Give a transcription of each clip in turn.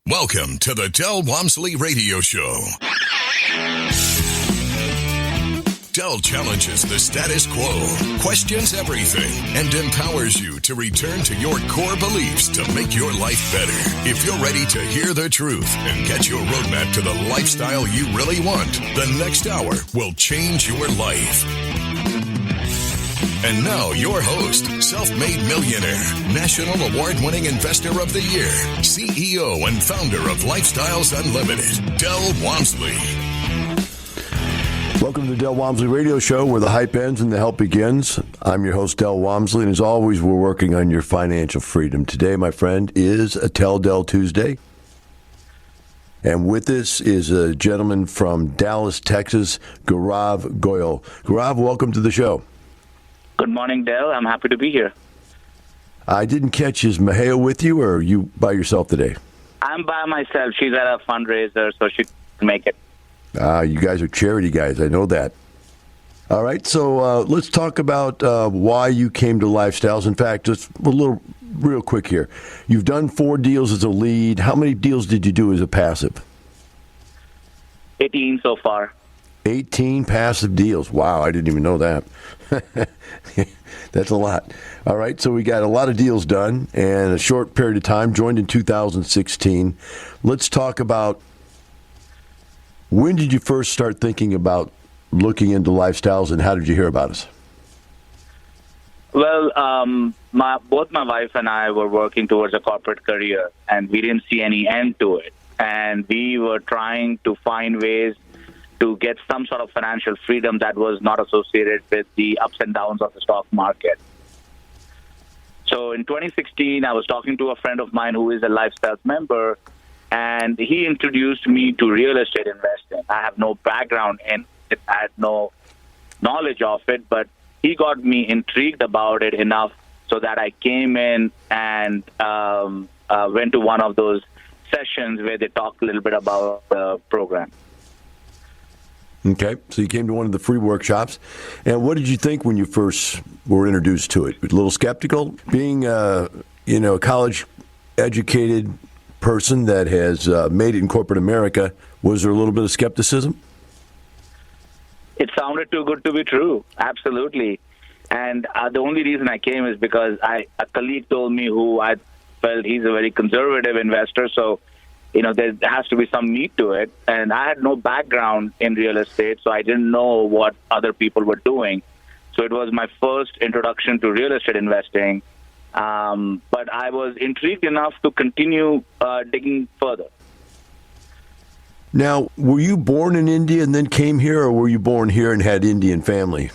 Welcome to the Del Walmsley Radio Show. Del challenges the status quo, questions everything, and empowers you to return to your core beliefs to make your life better. If you're ready to hear the truth and get your roadmap to the lifestyle you really want, the next hour will change your life. And now, your host, self-made millionaire, national award-winning investor of the year, CEO and founder of Lifestyles Unlimited, Del Walmsley. Welcome to the Del Walmsley Radio Show, where the hype ends and the help begins. I'm your host, Del Walmsley, and as always, we're working on your financial freedom. Today, my friend, is a Tell Del Tuesday. And with us is a gentleman from Dallas, Texas, Gourav G. Gourav, welcome to the show. Good morning, Del. I'm happy to be here. I didn't catch, is Maheo with you, or are you by yourself today? I'm by myself. She's at a fundraiser, so she can make it. You guys are charity guys. I know that. All right, so let's talk about why you came to Lifestyles. In fact, just a little real quick here. You've done 4 deals as a lead. How many deals did you do as a passive? 18 so far. 18 passive deals. Wow, I didn't even know that. That's a lot. All right, so we got a lot of deals done in a short period of time, joined in 2016. Let's talk about, when did you first start thinking about looking into Lifestyles, and how did you hear about us? Well, both my wife and I were working towards a corporate career, and we didn't see any end to it. And we were trying to find ways to get some sort of financial freedom that was not associated with the ups and downs of the stock market. So in 2016, I was talking to a friend of mine who is a Lifestyles member, and he introduced me to real estate investing. I have no background in it. I had no knowledge of it, but he got me intrigued about it enough so that I came in and went to one of those sessions where they talk a little bit about the program. Okay, so you came to one of the free workshops, and what did you think when you first were introduced to it? A little skeptical, being a college-educated person that has made it in corporate America. Was there a little bit of skepticism? It sounded too good to be true, absolutely. And the only reason I came is because a colleague told me, who I felt he's a very conservative investor, so there has to be some meat to it. And I had no background in real estate, so I didn't know what other people were doing. So it was my first introduction to real estate investing. But I was intrigued enough to continue digging further. Now, were you born in India and then came here, or were you born here and had Indian family?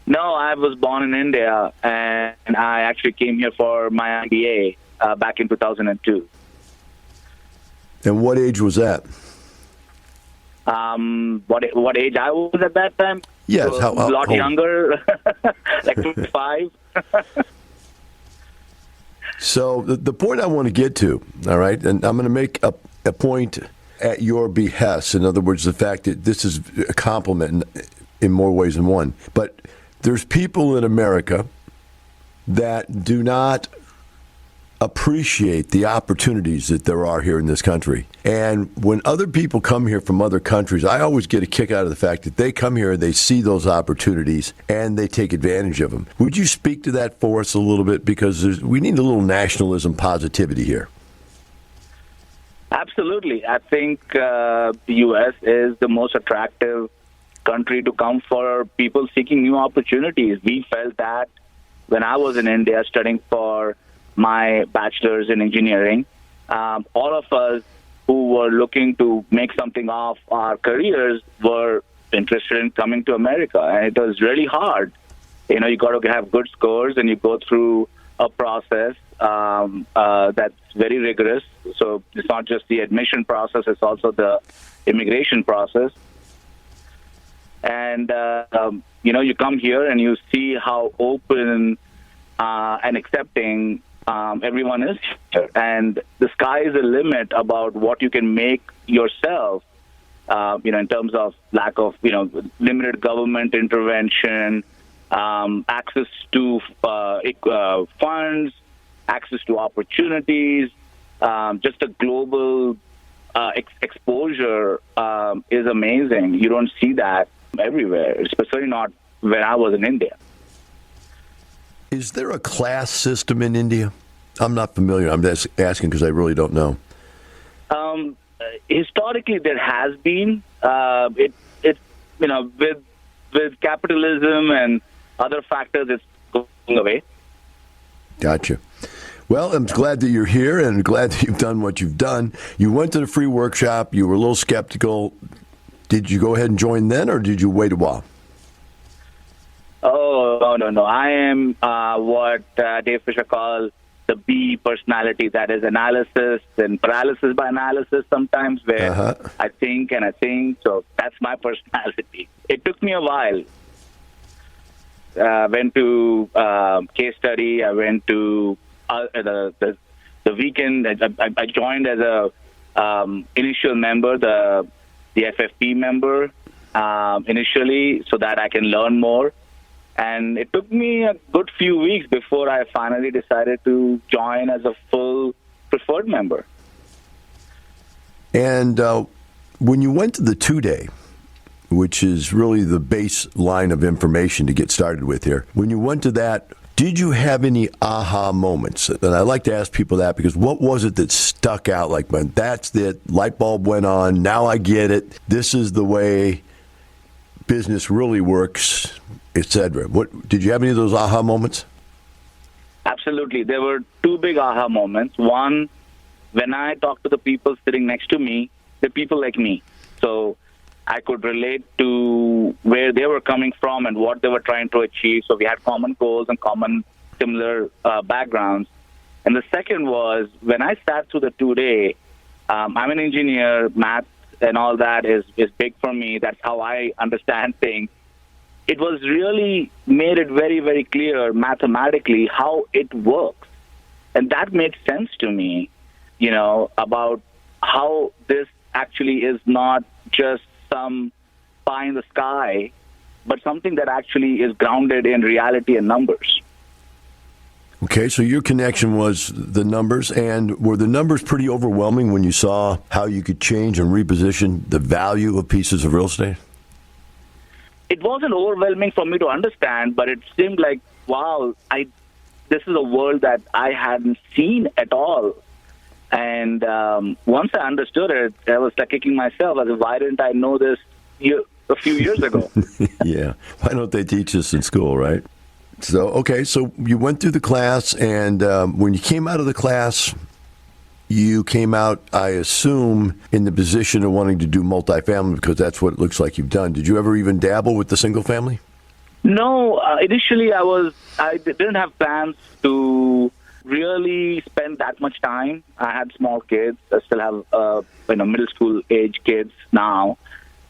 No, I was born in India, and I actually came here for my MBA back in 2002. And what age was that? What age I was at that time? Yes, a lot younger, like 25. So the point I want to get to, all right, and I'm going to make a point at your behest. In other words, the fact that this is a compliment in more ways than one. But there's people in America that do not appreciate the opportunities that there are here in this country. And when other people come here from other countries, I always get a kick out of the fact that they come here, they see those opportunities, and they take advantage of them. Would you speak to that for us a little bit? Because we need a little nationalism positivity here. Absolutely. I think the U.S. is the most attractive country to come for people seeking new opportunities. We felt that when I was in India studying for my bachelor's in engineering. All of us who were looking to make something of our careers were interested in coming to America, and it was really hard. You got to have good scores, and you go through a process that's very rigorous. So it's not just the admission process, it's also the immigration process. And, you come here and you see how open and accepting everyone is here. And the sky is the limit about what you can make yourself, in terms of lack of, limited government intervention, access to funds, access to opportunities, just the global exposure is amazing. You don't see that everywhere, especially not when I was in India. Is there a class system in India? I'm not familiar. I'm just asking because I really don't know. Historically, there has been. With capitalism and other factors, it's going away. Gotcha. Well, I'm glad that you're here and glad that you've done what you've done. You went to the free workshop. You were a little skeptical. Did you go ahead and join then, or did you wait a while? Oh, no. I am what Dave Fisher calls the B personality. That is analysis and paralysis by analysis sometimes, where I think and I think. So that's my personality. It took me a while. Went to case study. I went to the weekend. I joined as a initial member, the FFP member initially, so that I can learn more. And it took me a good few weeks before I finally decided to join as a full preferred member. And when you went to the 2-day, which is really the baseline of information to get started with here, when you went to that, did you have any aha moments? And I like to ask people that because what was it that stuck out? Like, man, that's it, light bulb went on, now I get it, this is the way business really works, etc. What did you have any of those aha moments? Absolutely. There were two big aha moments. One, when I talked to the people sitting next to me, they're people like me. So I could relate to where they were coming from and what they were trying to achieve. So we had common goals and common similar backgrounds. And the second was when I sat through the 2-day, I'm an engineer, math and all that is big for me. That's how I understand things. It was really made it very, very clear mathematically how it works. And that made sense to me, about how this actually is not just some pie in the sky, but something that actually is grounded in reality and numbers. Okay, so your connection was the numbers, and were the numbers pretty overwhelming when you saw how you could change and reposition the value of pieces of real estate? It wasn't overwhelming for me to understand, but it seemed like, wow, this is a world that I hadn't seen at all. And once I understood it, I was like kicking myself. I said, why didn't I know this a few years ago? Yeah. Why don't they teach this in school, right? So, okay, so you went through the class, and when you came out of the class, you came out, I assume, in the position of wanting to do multifamily because that's what it looks like you've done. Did you ever even dabble with the single family? No. Initially, I didn't have plans to really spend that much time. I had small kids. I still have middle school age kids now.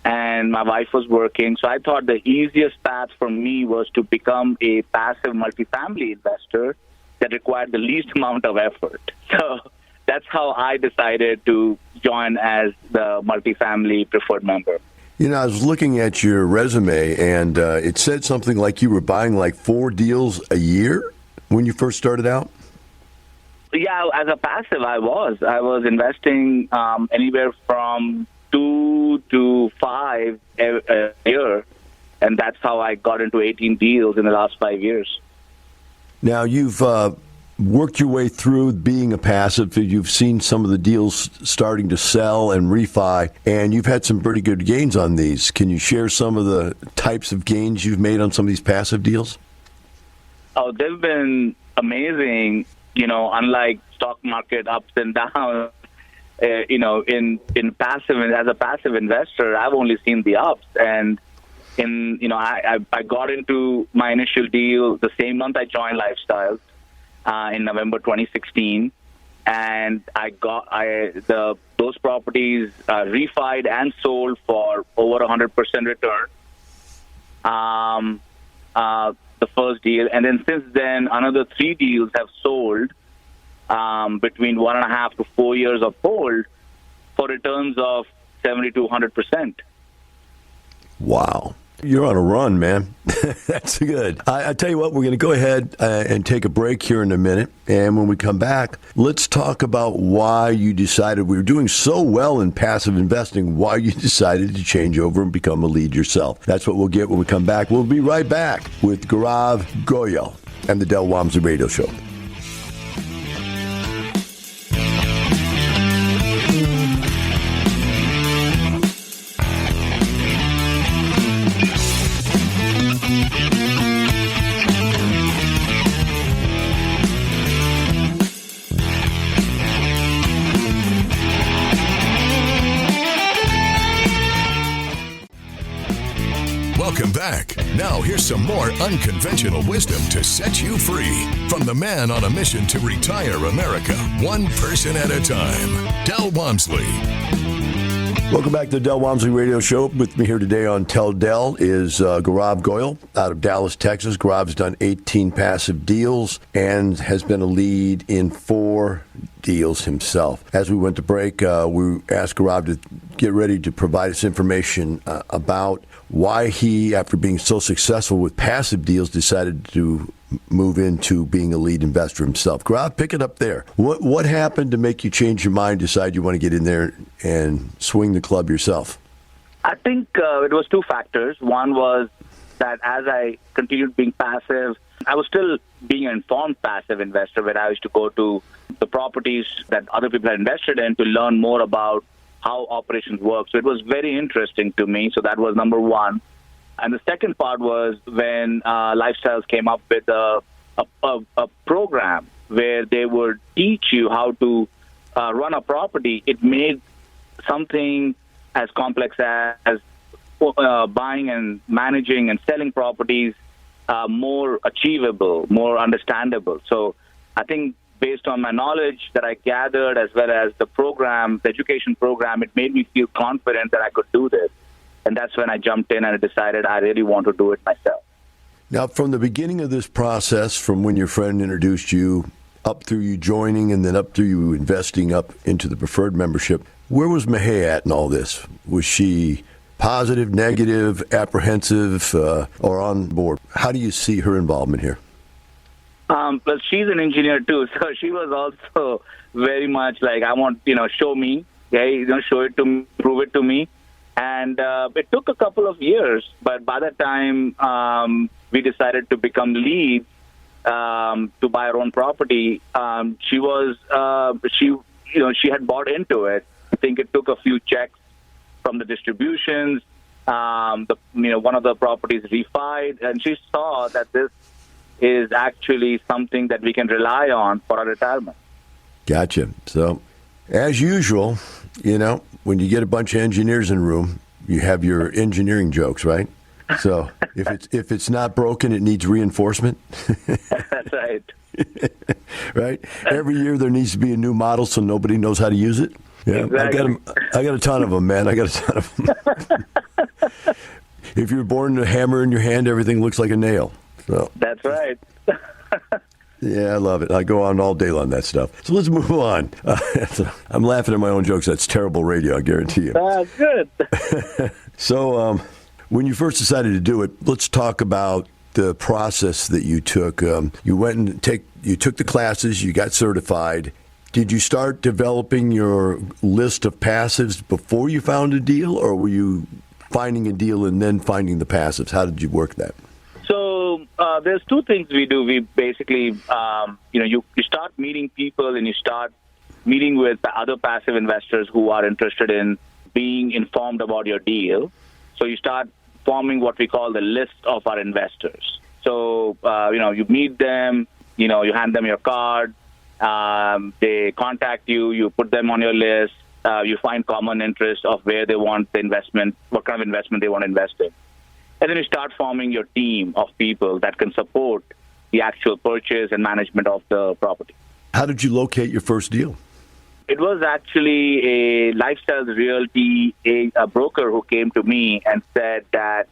And my wife was working, so I thought the easiest path for me was to become a passive multifamily investor that required the least amount of effort. So that's how I decided to join as the multifamily preferred member. I was looking at your resume, and it said something like you were buying like 4 deals a year when you first started out? Yeah, as a passive, I was investing anywhere from 2 to 5 a year, and that's how I got into 18 deals in the last 5 years. Now, you've worked your way through being a passive. You've seen some of the deals starting to sell and refi, and you've had some pretty good gains on these. Can you share some of the types of gains you've made on some of these passive deals? Oh, they've been amazing. Unlike stock market ups and downs, in passive, as a passive investor, I've only seen the ups. And I got into my initial deal the same month I joined Lifestyles in November 2016, and those properties refied and sold for over 100% return. The first deal, and then since then, another 3 deals have sold between 1.5 to 4 years of hold for returns of 70 to 100%. Wow. You're on a run, man. That's good. I tell you what, we're going to go ahead and take a break here in a minute. And when we come back, let's talk about why you decided we were doing so well in passive investing, why you decided to change over and become a lead yourself. That's what we'll get when we come back. We'll be right back with Gourav G and the Del Walmsley Radio Show. Welcome back. Now here's some more unconventional wisdom to set you free from the man on a mission to retire America, one person at a time, Del Walmsley. Welcome back to the Del Walmsley Radio Show. With me here today on Tell Del is Gourav G out of Dallas, Texas. Gourav's done 18 passive deals and has been a lead in 4 deals himself. As we went to break, we asked Gourav to get ready to provide us information about why he, after being so successful with passive deals, decided to move into being a lead investor himself. Gourav, pick it up there. What happened to make you change your mind, decide you want to get in there and swing the club yourself? I think it was 2 factors. One was that as I continued being passive, I was still being an informed passive investor, where I used to go to the properties that other people had invested in to learn more about how operations work. So it was very interesting to me. So that was number one. And the second part was when Lifestyles came up with a program where they would teach you how to run a property. It made something as complex as buying and managing and selling properties more achievable, more understandable. So I think based on my knowledge that I gathered, as well as the program, the education program, it made me feel confident that I could do this. And that's when I jumped in and I decided I really want to do it myself. Now, from the beginning of this process, from when your friend introduced you, up through you joining, and then up through you investing up into the preferred membership, where was Mahey at in all this? Was she positive, negative, apprehensive, or on board? How do you see her involvement here? But she's an engineer too, so she was also very much like, I want, show me, show it to me, prove it to me. And it took a couple of years, but by the time we decided to become leads to buy our own property, she had bought into it. I think it took a few checks from the distributions. One of the properties refied, and she saw that this is actually something that we can rely on for our retirement. Gotcha. So, as usual, when you get a bunch of engineers in a room, you have your engineering jokes, right? So, if it's not broken, it needs reinforcement. That's right. Right? Every year there needs to be a new model so nobody knows how to use it. Yeah, exactly. I got a ton of them, man. I got a ton of them. If you're born with a hammer in your hand, everything looks like a nail. So. That's right. Yeah, I love it. I go on all day on that stuff. So let's move on. I'm laughing at my own jokes. That's terrible radio, I guarantee you. Good. So when you first decided to do it, let's talk about the process that you took. You went and you took the classes, you got certified. Did you start developing your list of passives before you found a deal, or were you finding a deal and then finding the passives? How did you work that? So there's 2 things we do. We basically, you start meeting people and you start meeting with other passive investors who are interested in being informed about your deal. So you start forming what we call the list of our investors. So, you meet them, you hand them your card, they contact you, you put them on your list, you find common interest of where they want the investment, what kind of investment they want to invest in. And then you start forming your team of people that can support the actual purchase and management of the property. How did you locate your first deal? It was actually a Lifestyles Realty, a broker who came to me and said that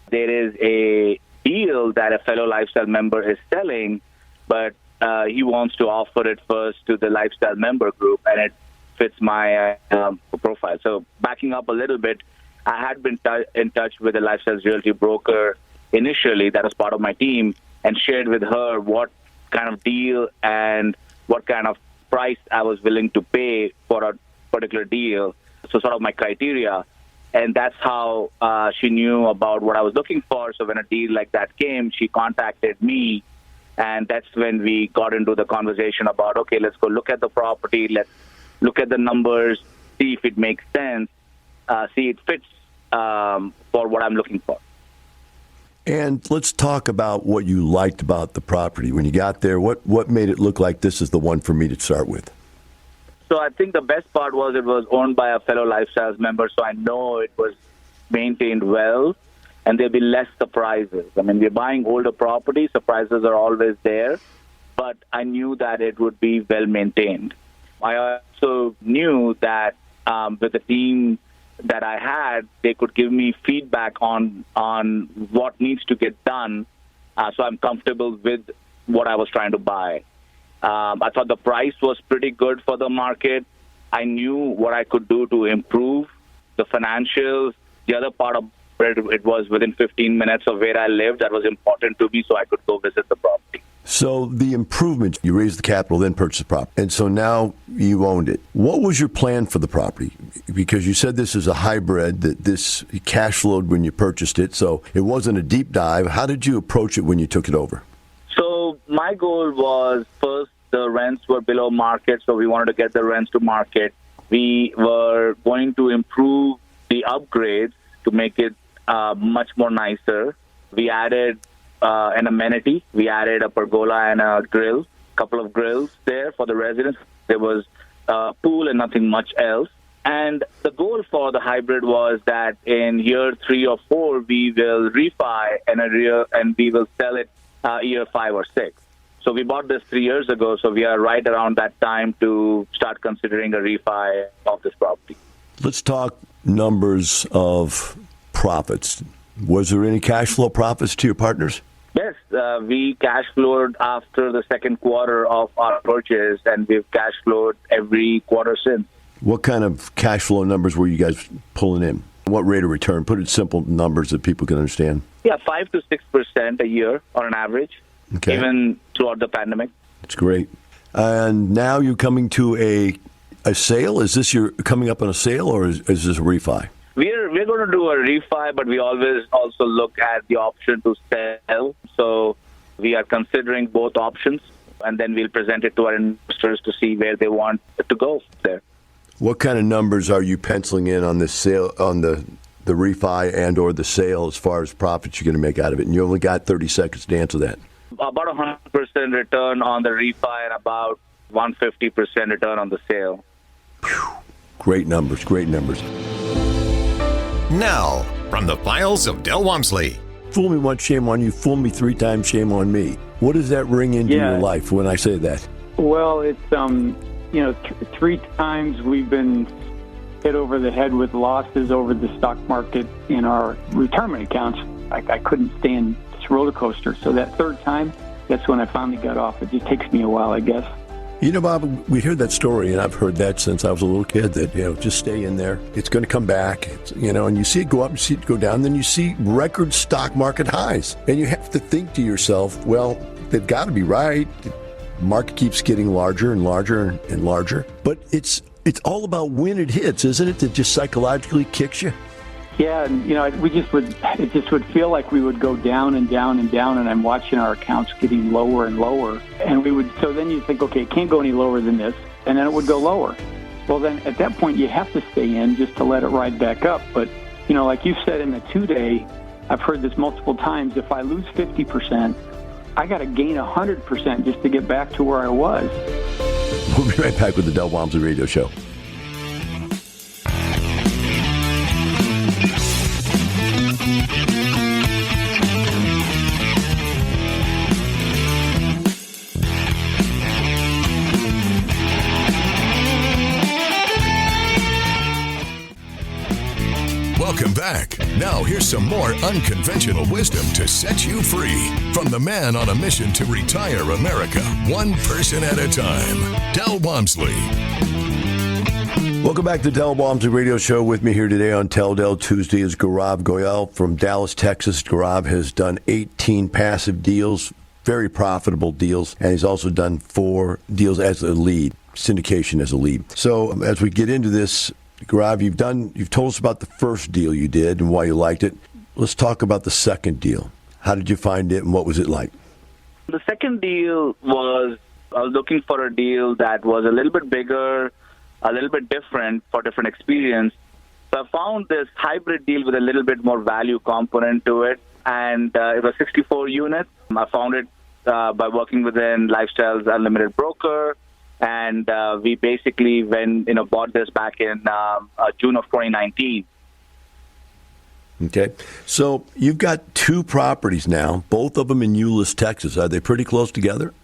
there is a deal that a fellow Lifestyle member is selling, but he wants to offer it first to the Lifestyle member group, and it fits my profile. So backing up a little bit, I had been in touch with a lifestyle realty broker initially that was part of my team and shared with her what kind of deal and what kind of price I was willing to pay for a particular deal. So sort of my criteria. And that's how she knew about what I was looking for. So when a deal like that came, she contacted me. And that's when we got into the conversation about, okay, let's go look at the property. Let's look at the numbers, see if it makes sense, see it fits for what I'm looking for. And let's talk about what you liked about the property. When you got there, what made it look like this is the one for me to start with? So I think the best part was it was owned by a fellow Lifestyles member, so I know it was maintained well, and there'll be less surprises. I mean, we're buying older properties, surprises are always there, but I knew that it would be well maintained. I also knew that with the team that I had, they could give me feedback on what needs to get done, so I'm comfortable with what I was trying to buy. I thought the price was pretty good for the market. I knew what I could do to improve the financials. The other part of it was within 15 minutes of where I lived. That was important to me, so I could go visit the property. So the improvement, you raised the capital, then purchased the property, and so now you owned it. What was your plan for the property? Because you said this is a hybrid, that this cash flowed when you purchased it, so it wasn't a deep dive. How did you approach it when you took it over? So my goal was, first, the rents were below market, so we wanted to get the rents to market. We were going to improve the upgrades to make it much more nicer. We added an amenity. We added a pergola and a grill, a couple of grills there for the residents. There was a pool and nothing much else. And the goal for the hybrid was that in year 3 or 4, we will refi and we will sell it year 5 or 6. So we bought this 3 years ago, so we are right around that time to start considering a refi of this property. Let's talk numbers of profits. Was there any cash flow profits to your partners? Yes, we cash flowed after the second quarter of our purchase, and we've cash flowed every quarter since. What kind of cash flow numbers were you guys pulling in? What rate of return? Put it in simple numbers that people can understand. Yeah, 5 to 6% a year on an average, even throughout the pandemic. That's great. And now you're coming to a sale? Is this your coming up on a sale, or is this a refi? We're going to do a refi, but we always also look at the option to sell. So we are considering both options, and then we'll present it to our investors to see where they want it to go there. What kind of numbers are you penciling in on this sale, on the refi and or the sale, as far as profits you're going to make out of it? And you only got 30 seconds to answer that. About 100% return on the refi and about 150% return on the sale. Whew. Great numbers, great numbers. Now, from the files of Del Walmsley. Fool me once, shame on you. Fool me 3 times, shame on me. What does that ring into your life when I say that? Well, it's, 3 times we've been hit over the head with losses over the stock market in our retirement accounts. I couldn't stand this roller coaster. So that 3rd time, that's when I finally got off. It just takes me a while, I guess. You know, Bob, we hear that story, and I've heard that since I was a little kid, that, just stay in there. It's going to come back, and you see it go up, you see it go down, then you see record stock market highs. And you have to think to yourself, well, they've got to be right. The market keeps getting larger and larger and larger. But it's all about when it hits, isn't it? That just psychologically kicks you. Yeah, and it just would feel like we would go down and down and down, and I'm watching our accounts getting lower and lower. And so then you think, okay, it can't go any lower than this, and then it would go lower. Well, then at that point you have to stay in just to let it ride back up. But, like you said in the 2-day, I've heard this multiple times, if I lose 50%, I got to gain 100% just to get back to where I was. We'll be right back with the Del Walmsley Radio Show. Welcome back. Now here's some more unconventional wisdom to set you free from the man on a mission to retire America, one person at a time, Del Walmsley. Welcome back to the Del Walmsley Radio Show. With me here today on Tell Del Tuesday is Gourav Goyal from Dallas, Texas. Gourav has done 18 passive deals, very profitable deals, and he's also done 4 deals as a lead, syndication as a lead. So as we get into this, Gourav, you've told us about the first deal you did and why you liked it. Let's talk about the second deal. How did you find it and what was it like? The second deal was, I was looking for a deal that was a little bit bigger, a little bit different for different experience. So I found this hybrid deal with a little bit more value component to it, and it was 64 units. I found it by working within Lifestyle's Unlimited broker, and we basically bought this back in June of 2019. Okay, so you've got 2 properties now, both of them in Euless, Texas. Are they pretty close together?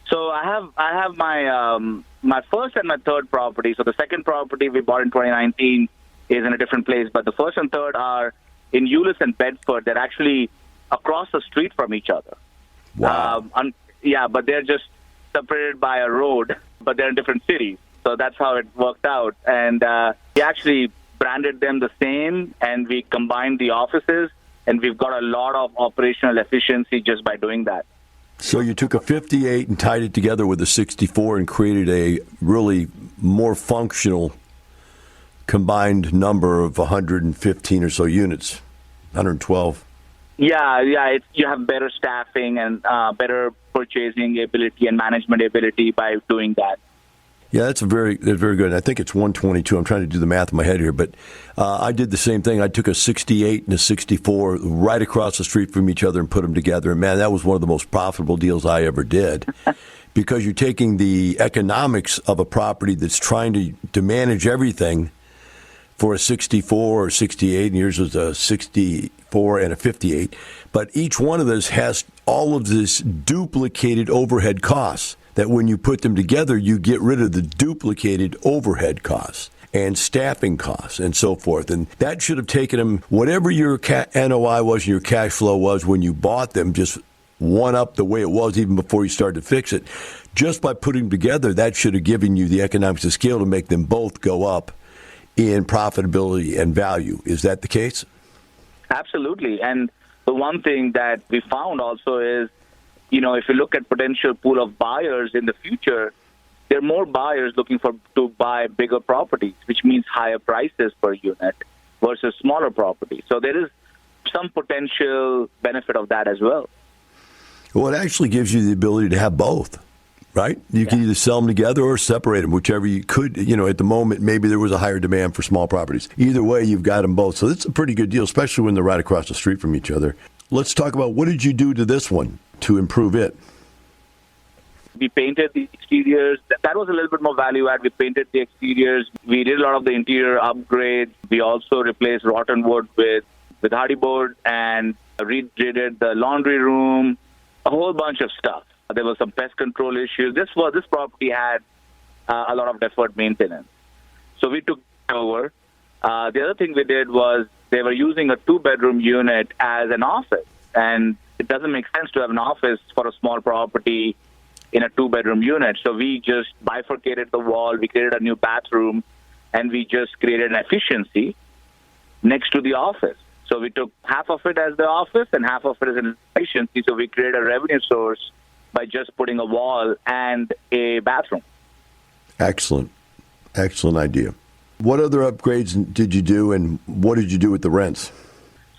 So I have my first and my third property. So the second property we bought in 2019 is in a different place, but the first and third are in Euless and Bedford. They're actually across the street from each other. Wow. But they're just separated by a road, but they're in different cities. So that's how it worked out. And we actually branded them the same, and we combined the offices, and we've got a lot of operational efficiency just by doing that. So you took a 58 and tied it together with a 64 and created a really more functional combined number of 115 or so units, 112. Yeah. You have better staffing and better purchasing ability and management ability by doing that. Yeah, that's very good. And I think it's 122. I'm trying to do the math in my head here, but I did the same thing. I took a 68 and a 64 right across the street from each other and put them together. And, man, that was one of the most profitable deals I ever did because you're taking the economics of a property that's trying to manage everything for a 64 or 68, and yours was a 64 and a 58. But each one of those has all of this duplicated overhead costs that when you put them together, you get rid of the duplicated overhead costs and staffing costs and so forth. And that should have taken them, whatever your NOI was and your cash flow was when you bought them, just one up the way it was even before you started to fix it. Just by putting them together, that should have given you the economics of scale to make them both go up in profitability and value. Is that the case? Absolutely. And the one thing that we found also is, if you look at potential pool of buyers in the future, there are more buyers looking to buy bigger properties, which means higher prices per unit versus smaller properties. So there is some potential benefit of that as well. Well, it actually gives you the ability to have both, right? You can either sell them together or separate them, whichever you could. At the moment, maybe there was a higher demand for small properties. Either way, you've got them both. So it's a pretty good deal, especially when they're right across the street from each other. Let's talk about what did you do to this one to improve it? We painted the exteriors. That was a little bit more value add. We painted the exteriors. We did a lot of the interior upgrades. We also replaced rotten wood with hardy board and redid the laundry room, a whole bunch of stuff. There was some pest control issues. This property had a lot of deferred maintenance. So we took it over. The other thing we did was they were using a 2-bedroom unit as an office. And it doesn't make sense to have an office for a small property in a 2-bedroom unit. So we just bifurcated the wall. We created a new bathroom, and we just created an efficiency next to the office. So we took half of it as the office and half of it as an efficiency. So we created a revenue source by just putting a wall and a bathroom. Excellent idea. What other upgrades did you do, and what did you do with the rents?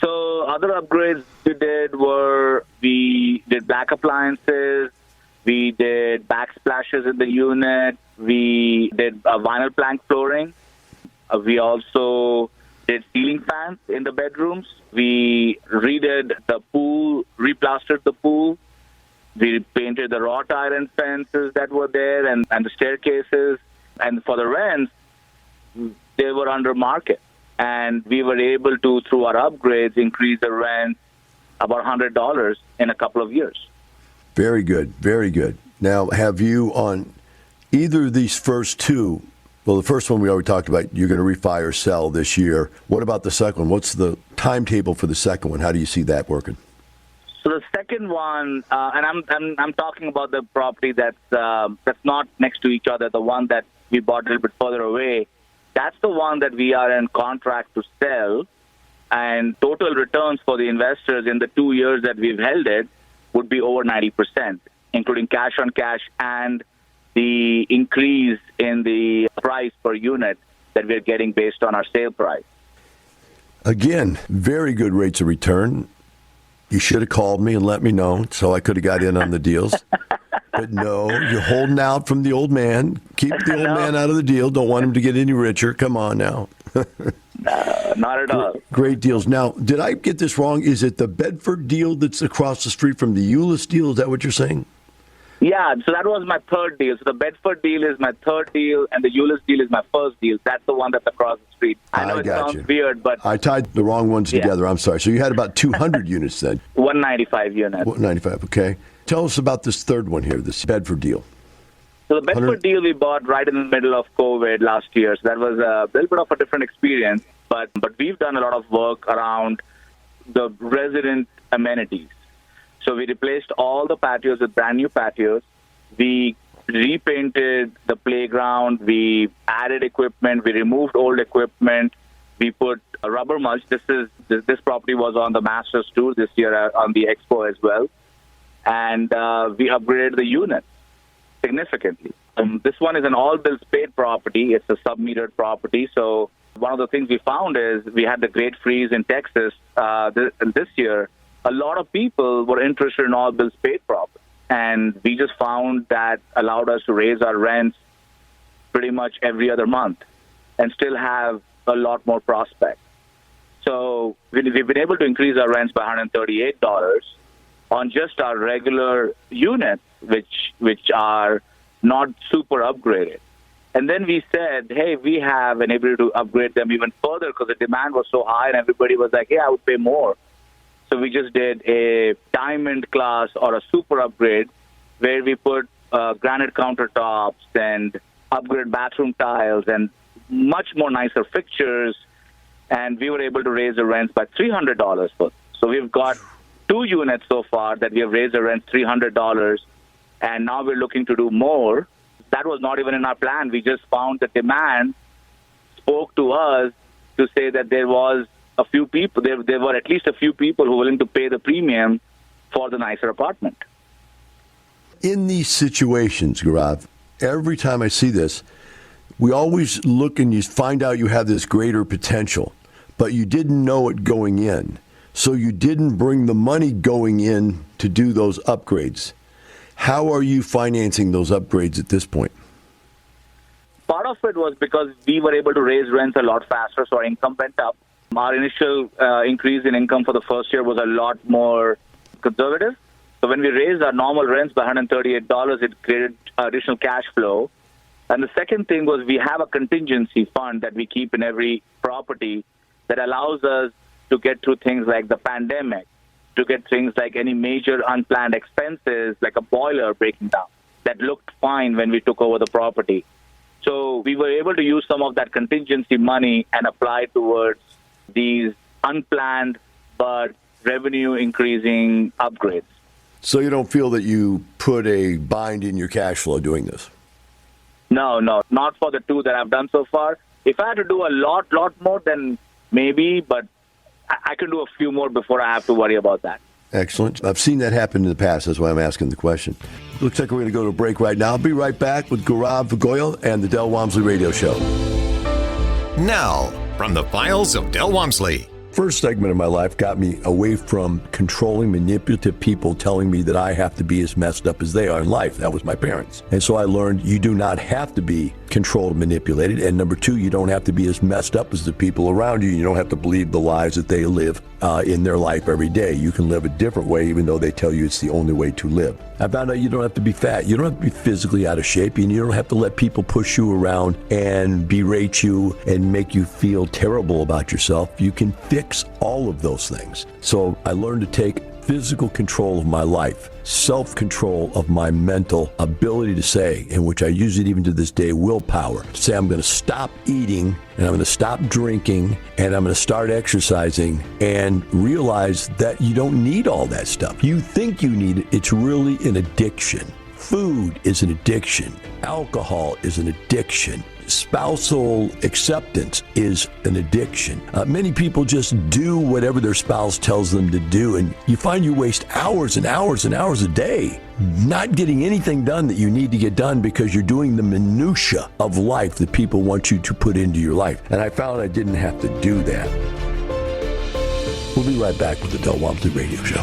So other upgrades we did were we did black appliances, we did backsplashes in the unit, we did vinyl plank flooring, we also did ceiling fans in the bedrooms, we redid the pool, replastered the pool, we painted the wrought iron fences that were there and the staircases, and for the rents, they were under market. And we were able to, through our upgrades, increase the rent about $100 in a couple of years. Very good, very good. Now, have you on either of these first two, well, the first one we already talked about, you're going to refi or sell this year. What about the second one? What's the timetable for the second one? How do you see that working? So the second one, and I'm talking about the property that's not next to each other, the one that we bought a little bit further away. That's the one that we are in contract to sell, and total returns for the investors in the 2 years that we've held it would be over 90%, including cash on cash and the increase in the price per unit that we're getting based on our sale price. Again, very good rates of return. You should have called me and let me know so I could have got in on the deals. But no, you're holding out from the old man. Keep the old man out of the deal. Don't want him to get any richer. Come on now. No, not at all. Great deals. Now, did I get this wrong? Is it the Bedford deal that's across the street from the Euless deal? Is that what you're saying? Yeah, so that was my third deal. So the Bedford deal is my third deal, and the Euless deal is my first deal. That's the one that's across the street. I know it sounds weird, but I tied the wrong ones together. I'm sorry. So you had about 200 units then? 195 units. 195, okay. Tell us about this third one here, this Bedford deal. So the Bedford deal we bought right in the middle of COVID last year. So that was a little bit of a different experience, but we've done a lot of work around the resident amenities. So we replaced all the patios with brand new patios. We repainted the playground. We added equipment. We removed old equipment. We put a rubber mulch. This property was on the Masters Tour this year on the Expo as well. And we upgraded the units significantly. This one is an all-bills paid property. It's a sub-metered property. So one of the things we found is we had the great freeze in Texas this year. A lot of people were interested in all bills paid property. And we just found that allowed us to raise our rents pretty much every other month and still have a lot more prospects. So we've been able to increase our rents by $138 on just our regular units, which are not super upgraded. And then we said, hey, we have an ability to upgrade them even further because the demand was so high and everybody was like, yeah, I would pay more. So we just did a diamond class or a super upgrade where we put granite countertops and upgrade bathroom tiles and much more nicer fixtures. And we were able to raise the rents by $300 for. So we've got 2 units so far that we have raised the rents $300. And now we're looking to do more. That was not even in our plan. We just found the demand spoke to us to say that there was a few people, there were at least a few people who were willing to pay the premium for the nicer apartment. In these situations, Gourav, every time I see this, we always look and you find out you have this greater potential, but you didn't know it going in. So you didn't bring the money going in to do those upgrades. How are you financing those upgrades at this point? Part of it was because we were able to raise rents a lot faster, so our income went up. Our initial increase in income for the first year was a lot more conservative. So when we raised our normal rents by $138, it created additional cash flow. And the second thing was we have a contingency fund that we keep in every property that allows us to get through things like the pandemic, to get things like any major unplanned expenses, like a boiler breaking down. That looked fine when we took over the property. So we were able to use some of that contingency money and apply towards these unplanned but revenue increasing upgrades. So you don't feel that you put a bind in your cash flow doing this? No, not for the 2 that I've done so far. If I had to do a lot more, then maybe, but I can do a few more before I have to worry about that. Excellent. I've seen that happen in the past. That's why I'm asking the question. Looks like we're going to go to a break right now. I'll be right back with Gourav Goyal and the Del Walmsley Radio Show. Now, from the files of Del Walmsley. First segment of my life got me away from controlling, manipulative people telling me that I have to be as messed up as they are in life. That was my parents. And so I learned you do not have to be controlled and manipulated. And number 2, you don't have to be as messed up as the people around you. You don't have to believe the lies that they live in their life every day. You can live a different way, even though they tell you it's the only way to live. I found out you don't have to be fat. You don't have to be physically out of shape. And you don't have to let people push you around and berate you and make you feel terrible about yourself. You can fix all of those things. So I learned to take physical control of my life, self-control of my mental ability to say, in which I use it even to this day, willpower. To say I'm going to stop eating and I'm going to stop drinking and I'm going to start exercising and realize that you don't need all that stuff. You think you need it. It's really an addiction. Food is an addiction. Alcohol is an addiction. spousal acceptance is an addiction. Many people just do whatever their spouse tells them to do, and you find you waste hours and hours and hours a day not getting anything done that you need to get done because you're doing the minutia of life that people want you to put into your life. And I found I didn't have to do that. We'll be right back with the Del Walmsley Radio Show.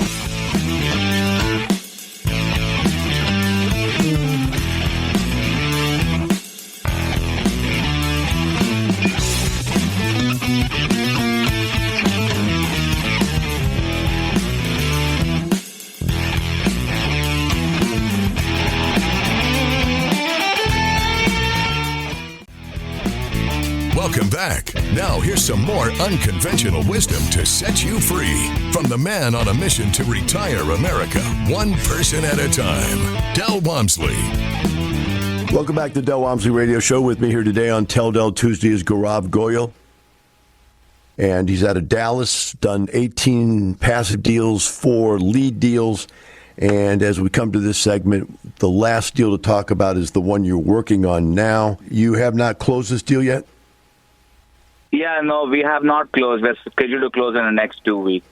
Welcome back. Now here's some more unconventional wisdom to set you free from the man on a mission to retire America, one person at a time, Del Walmsley. Welcome back to the Del Walmsley Radio Show. With me here today on Tell Del Tuesday is Gourav G. And he's out of Dallas, done 18 passive deals, 4 lead deals. And as we come to this segment, the last deal to talk about is the one you're working on now. You have not closed this deal yet? Yeah, no, we have not closed. We're scheduled to close in the next 2 weeks.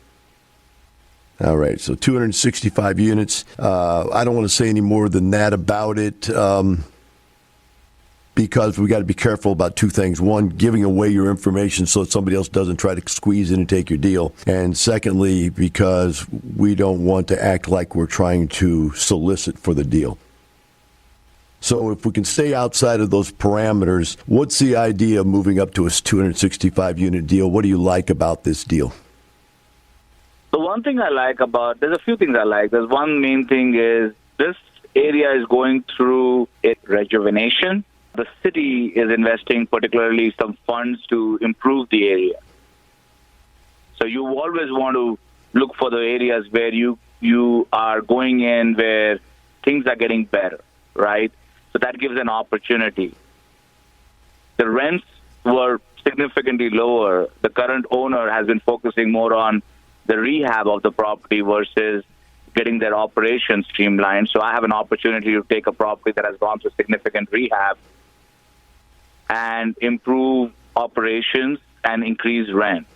All right, so 265 units. I don't want to say any more than that about it because we got to be careful about 2 things. One, giving away your information so that somebody else doesn't try to squeeze in and take your deal. And secondly, because we don't want to act like we're trying to solicit for the deal. So if we can stay outside of those parameters, what's the idea of moving up to a 265-unit deal? What do you like about this deal? The one thing I like there's a few things I like. There's one main thing is this area is going through a rejuvenation. The city is investing particularly some funds to improve the area. So you always want to look for the areas where you are going in where things are getting better, right? So that gives an opportunity. The rents were significantly lower. The current owner has been focusing more on the rehab of the property versus getting their operations streamlined. So I have an opportunity to take a property that has gone through significant rehab and improve operations and increase rent.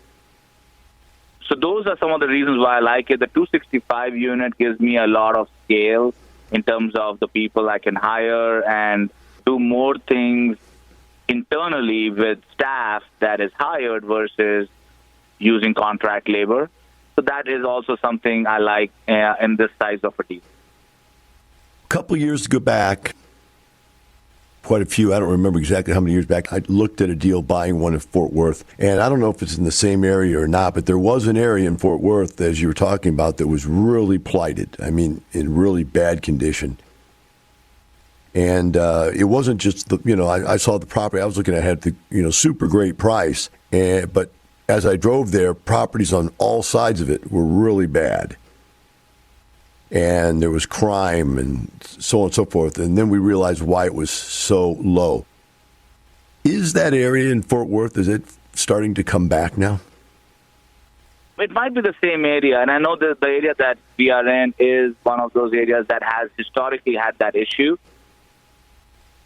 So those are some of the reasons why I like it. The 265 unit gives me a lot of scale in terms of the people I can hire and do more things internally with staff that is hired versus using contract labor. So that is also something I like in this size of a deal. A couple years to go back, quite a few, I don't remember exactly how many years back, I looked at a deal buying one in Fort Worth. And I don't know if it's in the same area or not, but there was an area in Fort Worth, as you were talking about, that was really plighted. I mean, in really bad condition. And it wasn't just I saw the property I was looking at had the super great price, but as I drove there, properties on all sides of it were really bad. And there was crime and so on and so forth. And then we realized why it was so low. Is that area in Fort Worth, is it starting to come back now? It might be the same area. And I know that the area that we are in is one of those areas that has historically had that issue.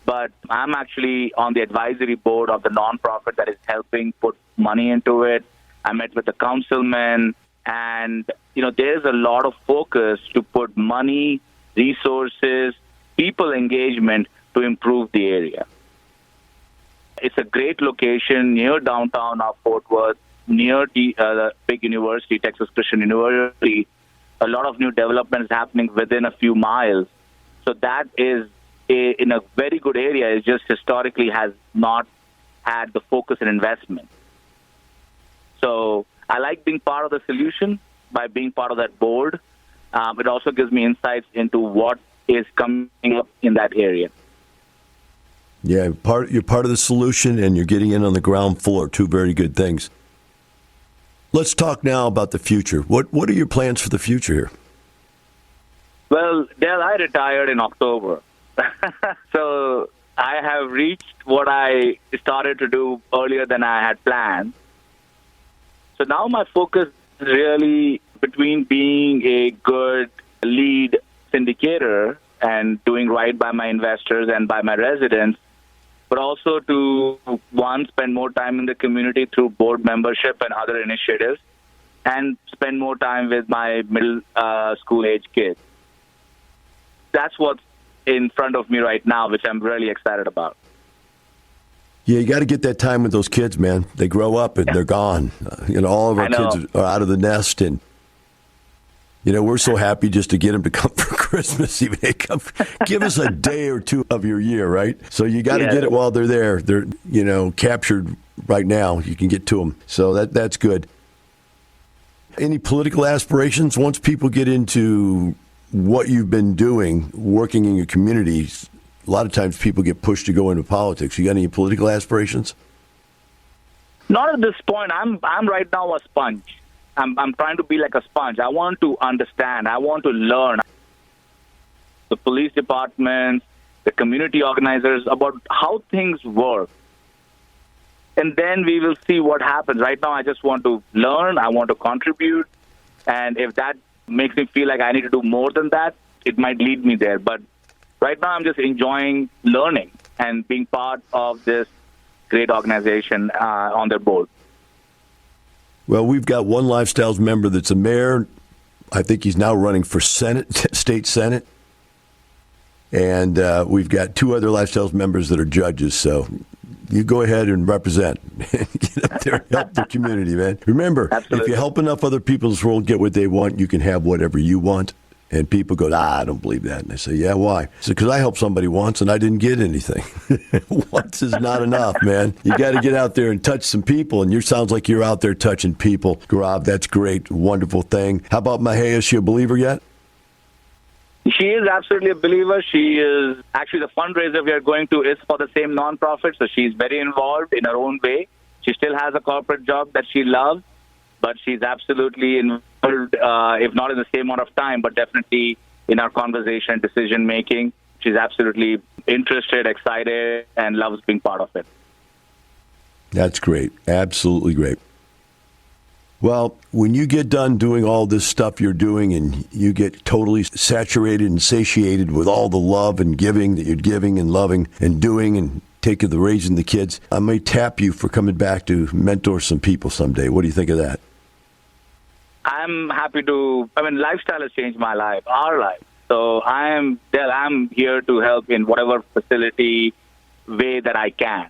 But I'm actually on the advisory board of the nonprofit that is helping put money into it. I met with the councilman. And, there's a lot of focus to put money, resources, people engagement to improve the area. It's a great location near downtown of Fort Worth, near the big university, Texas Christian University. A lot of new developments happening within a few miles. So that is in a very good area. It just historically has not had the focus and investment. So I like being part of the solution by being part of that board. It also gives me insights into what is coming up in that area. Yeah, you're part of the solution and you're getting in on the ground floor. 2 very good things. Let's talk now about the future. What are your plans for the future here? Well, Del, I retired in October. So I have reached what I started to do earlier than I had planned. So now my focus is really between being a good lead syndicator and doing right by my investors and by my residents but also to, one, spend more time in the community through board membership and other initiatives, and spend more time with my middle school age kids. That's what's in front of me right now, which I'm really excited about. Yeah, you got to get that time with those kids, man. They grow up and they're gone. All of our kids are out of the nest, and we're so happy just to get them to come for Christmas. Even they come, give us a day or two of your year, right? So you got to get it while they're there. They're captured right now. You can get to them, so that's good. Any political aspirations once people get into what you've been doing, working in your communities? A lot of times people get pushed to go into politics. You got any political aspirations? Not at this point. I'm right now a sponge. I'm trying to be like a sponge. I want to understand. I want to learn. The police departments, the community organizers, about how things work. And then we will see what happens. Right now, I just want to learn. I want to contribute. And if that makes me feel like I need to do more than that, it might lead me there. But right now, I'm just enjoying learning and being part of this great organization on their board. Well, we've got one Lifestyles member that's a mayor. I think he's now running for Senate, state Senate. And we've got two other Lifestyles members that are judges. So you go ahead and represent. Get up there and help the community, man. Remember, If you help enough other people in this world get what they want, you can have whatever you want. And people go, I don't believe that. And I say, yeah, why? I said, because I helped somebody once and I didn't get anything. Once is not enough, man. You got to get out there and touch some people. And you sounds like you're out there touching people. Gourav, that's great. Wonderful thing. How about Mahia? Is she a believer yet? She is absolutely a believer. She is actually the fundraiser we are going to is for the same nonprofit. So she's very involved in her own way. She still has a corporate job that she loves, but she's absolutely involved, if not in the same amount of time, but definitely in our conversation, decision making. She's absolutely interested, excited, and loves being part of it. That's great. Absolutely great. Well, when you get done doing all this stuff you're doing and you get totally saturated and satiated with all the love and giving that you're giving and loving and doing and taking the raising the kids, I may tap you for coming back to mentor some people someday. What do you think of that? I'm happy to. Lifestyle has changed my life, our life. So I'm here to help in whatever facility way that I can.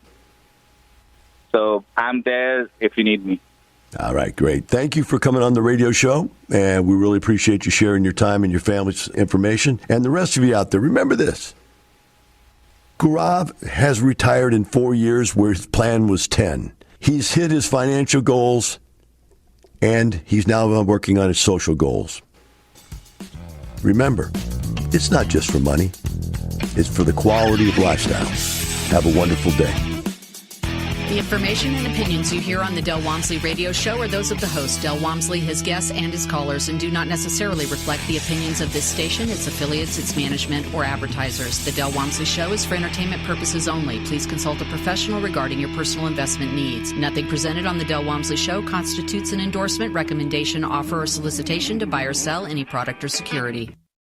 So I'm there if you need me. All right, great. Thank you for coming on the radio show, and we really appreciate you sharing your time and your family's information. And the rest of you out there, remember this. Gourav has retired in 4 years where his plan was 10. He's hit his financial goals, and he's now working on his social goals. Remember, it's not just for money. It's for the quality of lifestyle. Have a wonderful day. The information and opinions you hear on the Del Walmsley radio show are those of the host, Del Walmsley, his guests, and his callers, and do not necessarily reflect the opinions of this station, its affiliates, its management, or advertisers. The Del Walmsley show is for entertainment purposes only. Please consult a professional regarding your personal investment needs. Nothing presented on the Del Walmsley show constitutes an endorsement, recommendation, offer, or solicitation to buy or sell any product or security.